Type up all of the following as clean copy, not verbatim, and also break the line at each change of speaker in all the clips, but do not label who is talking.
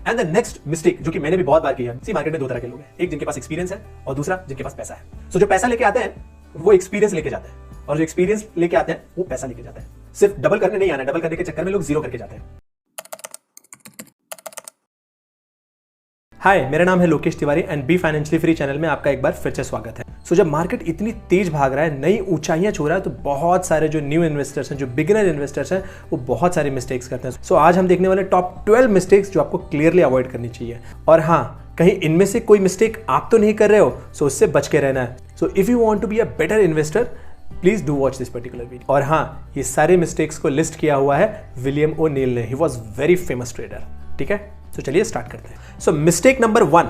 And the next mistake जो कि मैंने भी बहुत बार की है, सी मार्केट में दो तरह के लोग हैं, एक जिनके पास एक्सपीरियंस है और दूसरा जिनके पास पैसा है। सो जो पैसा लेके आते हैं वो एक्सपीरियंस लेके जाते हैं, और जो एक्सपीरियंस लेके आते हैं वो पैसा लेके जाते हैं। सिर्फ डबल करने नहीं आना, डबल करने के चक्कर में लोग जीरो करके जाते हैं। हाय, मेरा नाम है Lokesh Tiwari and be financially free channel में आपका एक बार फिर से स्वागत है। सो जब मार्केट इतनी तेज भाग रहा है, नई ऊंचाइयां छू रहा है, तो बहुत सारे जो न्यू इन्वेस्टर्स हैं, जो बिगिनर इन्वेस्टर्स हैं, वो बहुत सारे मिस्टेक्स करते हैं। सो आज हम देखने वाले टॉप 12 मिस्टेक्स जो आपको क्लियरली अवॉइड करनी चाहिए। और हाँ, कहीं इनमें से कोई मिस्टेक आप तो नहीं कर रहे हो, सो उससे बच के रहना है। So if you want to be a better investor, please do watch this particular video. और हाँ, ये सारे मिस्टेक्स को लिस्ट किया हुआ है विलियम ओ'नील ने। He was very famous trader. ठीक है, तो चलिए स्टार्ट करते हैं। So mistake number 1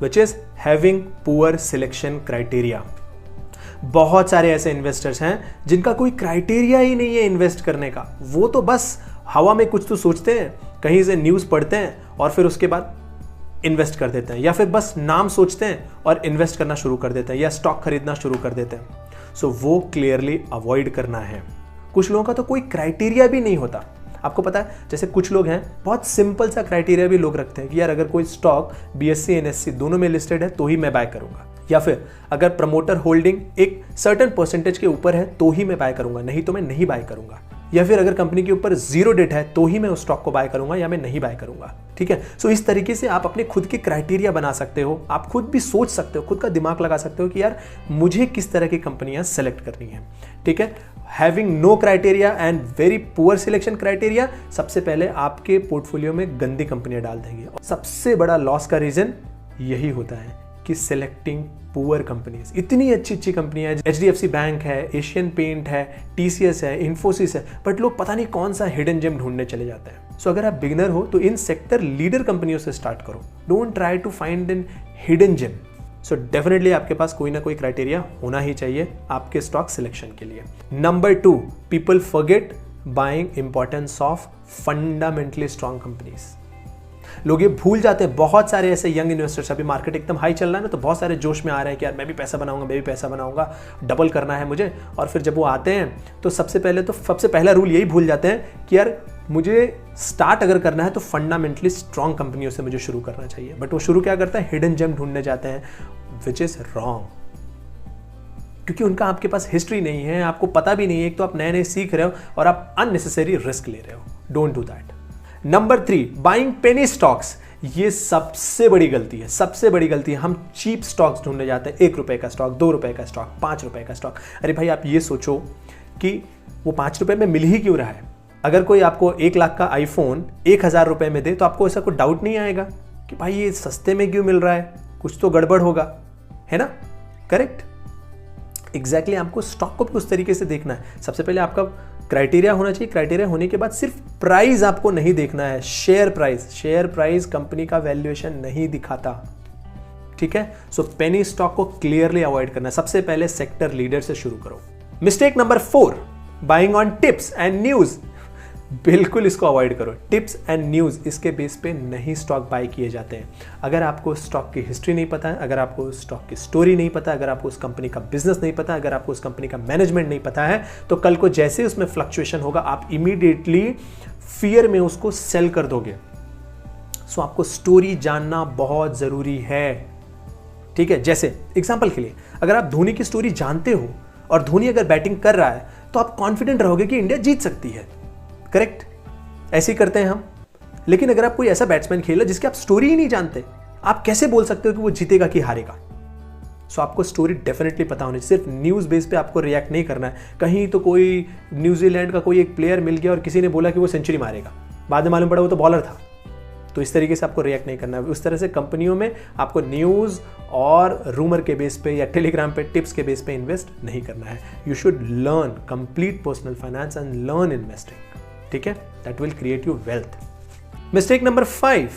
which is having poor selection criteria. बहुत सारे ऐसे इन्वेस्टर्स हैं जिनका कोई क्राइटेरिया ही नहीं है इन्वेस्ट करने का। वो तो बस हवा में कुछ तो सोचते हैं, कहीं से न्यूज़ पढ़ते हैं और फिर उसके बाद इन्वेस्ट कर देते हैं, या फिर बस नाम सोचते हैं और इन्वेस्ट करना शुरू कर देते हैं, या स्टॉक खरीदना शुरू कर देते हैं। सो वो क्लियरली अवॉइड करना है। कुछ लोगों का तो कोई क्राइटेरिया भी नहीं होता। आपको पता है, जैसे कुछ लोग हैं बहुत सिंपल सा क्राइटेरिया भी लोग रखते हैं कि यार अगर कोई स्टॉक BSE NSE दोनों में लिस्टेड है तो ही मैं बाय करूंगा, या फिर अगर प्रमोटर होल्डिंग एक सर्टेन परसेंटेज के ऊपर है तो ही मैं बाय करूंगा, नहीं तो मैं नहीं बाय करूंगा, या फिर अगर कंपनी के ऊपर जीरो डेट है तो ही मैं उस स्टॉक को बाय करूंगा या मैं नहीं बाय करूंगा। ठीक है, सो इस तरीके से आप अपने खुद के क्राइटेरिया बना सकते हो। आप खुद भी सोच सकते हो, खुद का दिमाग लगा सकते हो कि यार मुझे किस तरह की कंपनियां सेलेक्ट करनी है। ठीक है, having no criteria and very poor selection criteria सबसे पहले आपके पोर्टफोलियो में गंदी कंपनियां डाल देंगे। और सबसे बड़ा लॉस का रीजन यही होता है कि सिलेक्टिंग पुअर कंपनीज। इतनी अच्छी अच्छी कंपनियां हैं, HDFC बैंक है, एशियन पेंट है, TCS है, इन्फोसिस है, बट लोग पता नहीं कौन सा हिडन जेम ढूंढने चले जाते हैं। सो अगर आप बिगिनर हो तो इन सेक्टर लीडर कंपनियों से स्टार्ट करो। Don't try to find in hidden gem. So definitely आपके पास कोई ना कोई क्राइटेरिया होना ही चाहिए आपके स्टॉक सिलेक्शन के लिए। Number 2, people forget buying importance of fundamentally strong companies. लोग ये भूल जाते हैं। बहुत सारे ऐसे यंग इन्वेस्टर्स, अभी मार्केट एकदम हाई चल रहा है ना, तो बहुत सारे जोश में आ रहे हैं कि यार मैं भी पैसा बनाऊंगा, मैं भी पैसा बनाऊंगा, डबल करना है मुझे। और फिर जब वो आते हैं तो सबसे पहला रूल यही भूल जाते हैं कि यार मुझे स्टार्ट अगर करना है तो फंडामेंटली स्ट्रॉन्ग कंपनियों से मुझे शुरू करना चाहिए। बट वो शुरू क्या करता है, हिडन जेम ढूंढने जाते हैं, विच इज रॉन्ग, क्योंकि उनका आपके पास हिस्ट्री नहीं है, आपको पता भी नहीं है। एक तो आप नए नए सीख रहे हो और आप अननेसेसरी रिस्क ले रहे हो। Don't do that. Number 3, buying penny stocks. ये सबसे बड़ी गलती है, सबसे बड़ी गलती है। हम चीप स्टॉक्स ढूंढने जाते हैं, 1 रुपए का स्टॉक, 2 रुपए का स्टॉक, 5 रुपए का स्टॉक। अरे भाई, आप ये सोचो कि वो 5 रुपए में मिल ही क्यों रहा है। अगर कोई आपको 1 लाख का आईफोन 1000 रुपए में दे तो आपको ऐसा कोई डाउट नहीं आएगा कि भाई ये सस्ते में क्यों मिल रहा है, कुछ तो गड़बड़ होगा, है ना? Correct, exactly. आपको स्टॉक को भी उस तरीके से देखना है। सबसे पहले आपका क्राइटेरिया होना चाहिए। क्राइटेरिया होने के बाद सिर्फ प्राइस आपको नहीं देखना है, शेयर प्राइस कंपनी का वैल्यूएशन नहीं दिखाता। ठीक है, सो पेनी स्टॉक को क्लियरली अवॉइड करना है। सबसे पहले सेक्टर लीडर से शुरू करो। Mistake number 4, buying on tips and news. बिल्कुल इसको अवॉइड करो। टिप्स एंड न्यूज, इसके बेस पे नहीं स्टॉक बाय किए जाते हैं। अगर आपको स्टॉक की हिस्ट्री नहीं पता है, अगर आपको स्टॉक की स्टोरी नहीं पता, अगर आपको उस कंपनी का बिजनेस नहीं पता, अगर आपको उस कंपनी का मैनेजमेंट नहीं पता है, तो कल को जैसे उसमें फ्लक्चुएशन होगा आप इमीडिएटली फियर में उसको सेल कर दोगे। सो आपको स्टोरी जानना बहुत जरूरी है। ठीक है, जैसे एग्जाम्पल के लिए अगर आप धोनी की स्टोरी जानते हो और धोनी अगर बैटिंग कर रहा है तो आप कॉन्फिडेंट रहोगे कि इंडिया जीत सकती है। करेक्ट, ऐसे ही करते हैं हम। लेकिन अगर आप कोई ऐसा बैट्समैन खेल रहे जिसकी आप स्टोरी ही नहीं जानते, आप कैसे बोल सकते हो कि वो जीतेगा कि हारेगा? सो आपको स्टोरी डेफिनेटली पता होनी चाहिए। सिर्फ न्यूज़ बेस पे आपको रिएक्ट नहीं करना है। कहीं तो कोई न्यूजीलैंड का कोई एक प्लेयर मिल गया और किसी ने बोला कि वो सेंचुरी मारेगा, बाद में मालूम पड़ा वो तो बॉलर था, तो इस तरीके से आपको रिएक्ट नहीं करना है। उस तरह से कंपनियों में आपको न्यूज़ और रूमर के बेस पे या टेलीग्राम पे टिप्स के बेस पे इन्वेस्ट नहीं करना है। You should learn complete personal finance and learn investing. ठीक है, that will create you wealth. Mistake number 5,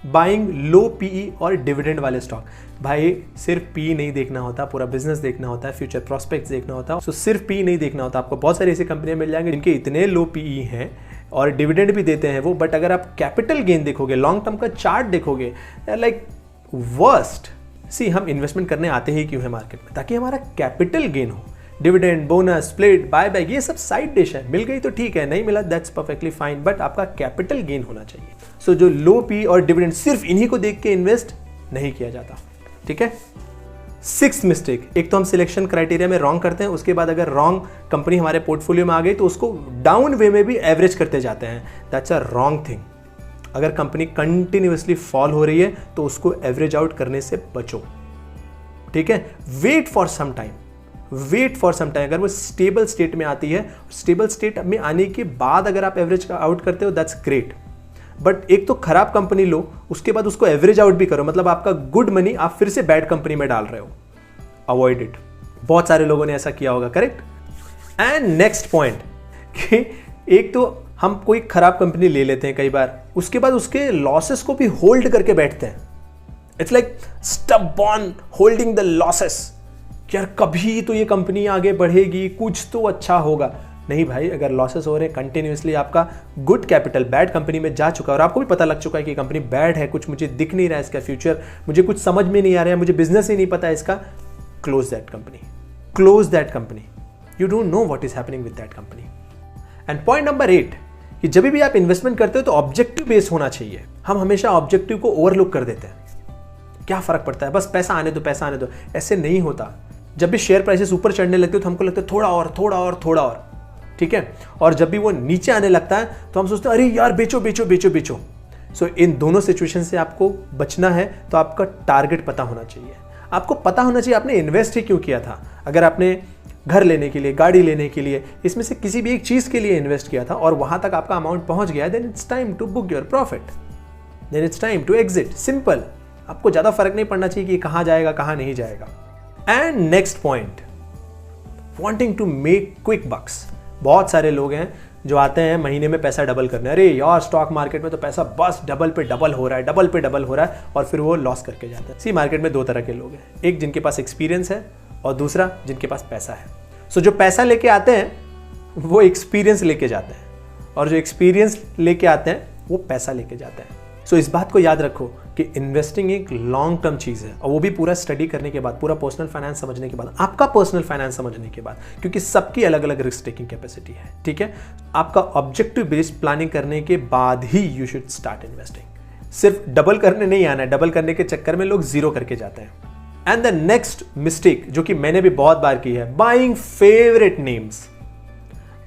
buying low PE और डिविडेंड वाले स्टॉक। भाई सिर्फ PE नहीं देखना होता, पूरा बिजनेस देखना होता है, फ्यूचर प्रोस्पेक्ट्स देखना होता है। सो सिर्फ PE नहीं देखना होता। आपको बहुत सारी ऐसी कंपनियां मिल जाएंगी जिनके इतने लो PE हैं और डिविडेंड भी देते हैं वो, बट अगर आप कैपिटल गेन देखोगे, लॉन्ग टर्म का चार्ट देखोगे, लाइक वर्स्ट। सी, हम इन्वेस्टमेंट करने आते ही क्यों है मार्केट में? ताकि हमारा कैपिटल गेन हो। डिविडेंड, बोनस, स्प्लिट, बायबैक, ये सब साइड डिश है। मिल गई तो ठीक है, नहीं मिला दैट्स परफेक्टली फाइन, बट आपका कैपिटल गेन होना चाहिए। सो जो लो पी और डिविडेंड सिर्फ इन्हीं को देख के इन्वेस्ट नहीं किया जाता, ठीक है। 6th मिस्टेक, एक तो हम सिलेक्शन क्राइटेरिया में रॉन्ग करते हैं, उसके बाद अगर रॉन्ग कंपनी हमारे पोर्टफोलियो में आ गई तो उसको डाउन वे में भी एवरेज करते जाते हैं। That's a wrong thing. अगर कंपनी कंटिन्यूअसली फॉल हो रही है तो उसको एवरेज आउट करने से बचो, ठीक है। Wait for some time, wait for some time. अगर वो स्टेबल स्टेट में आती है, स्टेबल स्टेट में आने के बाद अगर आप एवरेज आउट करते हो, दैट्स ग्रेट। बट एक तो खराब कंपनी लो, उसके बाद उसको एवरेज आउट भी करो, मतलब आपका गुड मनी आप फिर से बैड कंपनी में डाल रहे हो। Avoid it. बहुत सारे लोगों ने ऐसा किया होगा, करेक्ट। एंड नेक्स्ट पॉइंट कि एक तो हम कोई खराब कंपनी ले लेते हैं कई बार, उसके बाद उसके लॉसेस को भी होल्ड करके बैठते हैं। It's like stubborn holding the losses, यार कभी तो ये कंपनी आगे बढ़ेगी, कुछ तो अच्छा होगा। नहीं भाई, अगर लॉसेस हो रहे हैं कंटिन्यूअसली, आपका गुड कैपिटल बैड कंपनी में जा चुका है और आपको भी पता लग चुका है कि कंपनी बैड है, कुछ मुझे दिख नहीं रहा है इसका फ्यूचर, मुझे कुछ समझ में नहीं आ रहा है, मुझे बिजनेस ही नहीं पता है इसका, close that company, close that company. You don't know what is happening with that company. And point number 8 कि जब भी आप इन्वेस्टमेंट करते हो तो ऑब्जेक्टिव बेस होना चाहिए। हम हमेशा ऑब्जेक्टिव को ओवरलुक कर देते हैं। क्या फर्क पड़ता है, बस पैसा आने दो, पैसा आने दो। ऐसे नहीं होता। जब भी शेयर प्राइसेस ऊपर चढ़ने लगते हो तो हमको लगता है थोड़ा और, थोड़ा और, थोड़ा और, ठीक है। और जब भी वो नीचे आने लगता है तो हम सोचते हैं अरे यार बेचो बेचो बेचो बेचो। सो इन दोनों सिचुएशन से आपको बचना है तो आपका टारगेट पता होना चाहिए। आपको पता होना चाहिए आपने इन्वेस्ट ही क्यों किया था। अगर आपने घर लेने के लिए, गाड़ी लेने के लिए, इसमें से किसी भी एक चीज के लिए इन्वेस्ट किया था और वहां तक आपका अमाउंट पहुंच गया, then it's time to book your profit, then it's time to exit. Simple. आपको ज्यादा फर्क नहीं पड़ना चाहिए कि कहां जाएगा कहां नहीं जाएगा। And next point, wanting to make quick bucks. बहुत सारे लोग हैं जो आते हैं महीने में पैसा डबल करने, अरे यार स्टॉक मार्केट में तो पैसा बस डबल पे डबल हो रहा है, डबल पे डबल हो रहा है, और फिर वो लॉस करके जाते हैं। सी मार्केट में दो तरह के लोग हैं, एक जिनके पास एक्सपीरियंस है और दूसरा जिनके पास पैसा है। सो जो पैसा लेके आते हैं वो एक्सपीरियंस लेके जाते हैं, और जो एक्सपीरियंस लेके आते हैं वो पैसा लेके जाते हैं। सो इस बात को याद रखो कि इन्वेस्टिंग एक लॉन्ग टर्म चीज़ है, और वो भी पूरा स्टडी करने के बाद, पूरा पर्सनल फाइनेंस समझने के बाद, आपका पर्सनल फाइनेंस समझने के बाद, क्योंकि सबकी अलग अलग रिस्क टेकिंग कैपेसिटी है, ठीक है। आपका ऑब्जेक्टिव बेस्ड प्लानिंग करने के बाद ही यू शुड स्टार्ट इन्वेस्टिंग। सिर्फ डबल करने नहीं आना है, डबल करने के चक्कर में लोग जीरो करके जाते हैं। एंड द नेक्स्ट मिस्टेक जो कि मैंने भी बहुत बार की है, बाइंग फेवरेट नेम्स।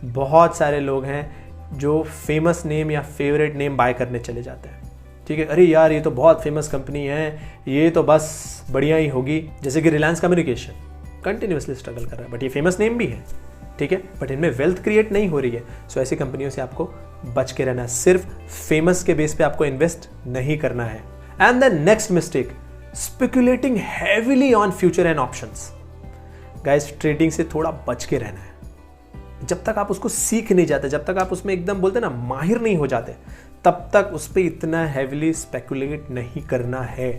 बहुत सारे लोग हैं जो फेमस नेम या फेवरेट नेम बाय करने चले जाते हैं, ठीक है। अरे यार ये तो बहुत फेमस कंपनी है, ये तो बस बढ़िया ही होगी। जैसे कि रिलायंस कम्युनिकेशन कंटिन्यूअसली स्ट्रगल कर रहा है, बट ये फेमस नेम भी है, ठीक है, बट इनमें वेल्थ क्रिएट नहीं हो रही है। सो ऐसी कंपनियों से आपको बच के रहना है। सिर्फ फेमस के बेस पे आपको इन्वेस्ट नहीं करना है। And the next mistake, speculating heavily on future and options. Guys, trading से थोड़ा बच के रहना है। जब तक आप उसको सीख नहीं जाते, जब तक आप उसमें एकदम बोलते ना माहिर नहीं हो जाते, तब तक उस पर इतना हैवीली स्पेकुलेट नहीं करना है,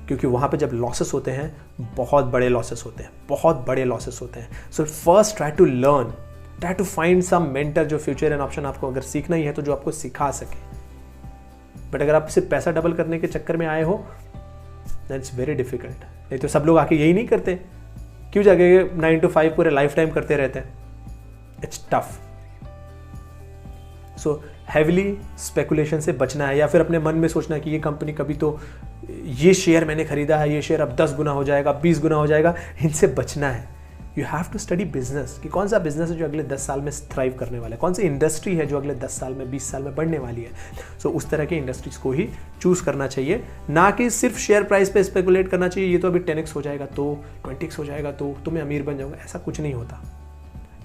क्योंकि वहां पे जब लॉसेस होते हैं, बहुत बड़े लॉसेस होते हैं, बहुत बड़े लॉसेस होते हैं। So first try to learn, try to find some mentor जो फ्यूचर एंड ऑप्शन आपको अगर सीखना ही है तो जो आपको सिखा सके। बट अगर आप सिर्फ पैसा डबल करने के चक्कर में आए हो, दैट इट्स वेरी डिफिकल्ट। नहीं तो सब लोग आके यही नहीं करते, क्यों जाके 9 to 5 पूरे लाइफ टाइम करते रहते हैं। It's tough. So heavily speculation से बचना है, या फिर अपने मन में सोचना कि ये कंपनी कभी तो, ये शेयर मैंने खरीदा है, ये शेयर अब 10 गुना हो जाएगा, 20 गुना हो जाएगा, इनसे बचना है। You have to study business, कि कौन सा बिजनेस है जो अगले 10 साल में थ्राइव करने वाला है, कौन सी इंडस्ट्री है जो अगले 10 साल में, 20 साल में बढ़ने वाली है। सो उस तरह के इंडस्ट्रीज को ही चूज करना चाहिए, ना कि सिर्फ शेयर प्राइस पे स्पेकुलेट करना चाहिए। ये तो अभी 10x हो जाएगा तो, 20x हो जाएगा तो मैं अमीर बन जाऊंगा, ऐसा कुछ नहीं होता।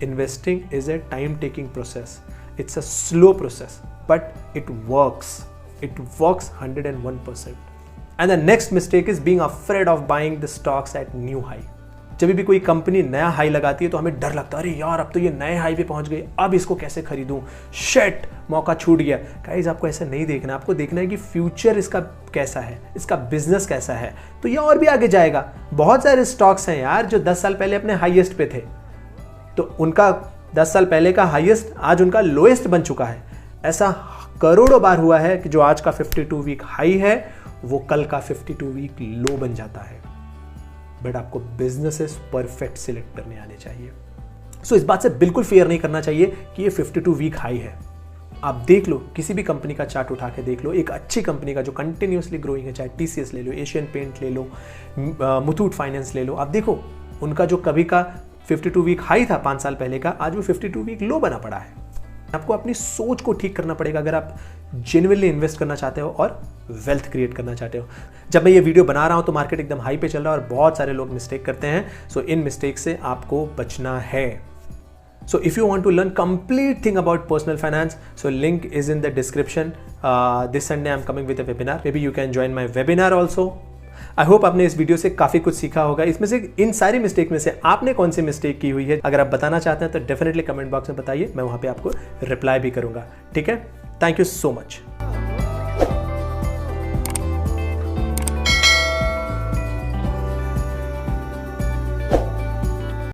Investing is a time taking process, it's a slow process, but it works 101%. And the next mistake is being afraid of buying the stocks at new high. जब भी कोई कंपनी नया हाई लगाती है तो हमें डर लगता है, अरे यार अब तो ये नए हाई पे पहुंच गई, अब इसको कैसे खरीदूं, शिट मौका छूट गया। गाइस, आपको ऐसा नहीं देखना, आपको देखना है कि फ्यूचर इसका कैसा है, इसका बिजनेस कैसा है, तो ये और भी आगे जाएगा। बहुत सारे स्टॉक्स हैं यार जो 10 साल पहले अपने हाईएस्ट पे थे, तो उनका 10 साल पहले का हाईएस्ट आज उनका लोएस्ट बन चुका है। ऐसा करोड़ों बार हुआ है कि जो आज का 52 वीक हाई है वो कल का 52 वीक लो बन जाता है। बट आपको बिजनेसेस परफेक्ट सिलेक्ट करने आने चाहिए। सो इस बात से बिल्कुल फेयर नहीं करना चाहिए कि ये 52 वीक हाई है, आप देख लो, किसी भी कंपनी का चार्ट उठा के देख लो, एक अच्छी कंपनी का जो कंटिन्यूसली ग्रोइंग है, चाहे TCS ले लो, एशियन पेंट ले लो, मुथूट फाइनेंस ले लो, आप देखो उनका जो कभी का 52 वीक हाई था 5 साल पहले का, आज वो 52 वीक लो बना पड़ा है। आपको अपनी सोच को ठीक करना पड़ेगा अगर आप जेन्युइनली इन्वेस्ट करना चाहते हो और वेल्थ क्रिएट करना चाहते हो। जब मैं ये वीडियो बना रहा हूं तो मार्केट एकदम हाई पे चल रहा है और बहुत सारे लोग मिस्टेक करते हैं, सो इन मिस्टेक से आपको बचना है। So if you want to learn complete thing about personal finance, so link is in the description. This Sunday I'm coming with a webinar. Maybe you can join my webinar also. I hope आपने इस video से काफ़ी कुछ सीखा होगा। इसमें से इन सारी मिस्टेक में से आपने कौन सी मिस्टेक की हुई है, अगर आप बताना चाहते हैं तो डेफिनेटली कमेंट बॉक्स में बताइए, मैं वहाँ पे आपको रिप्लाई भी करूँगा। ठीक है, थैंक यू सो मच।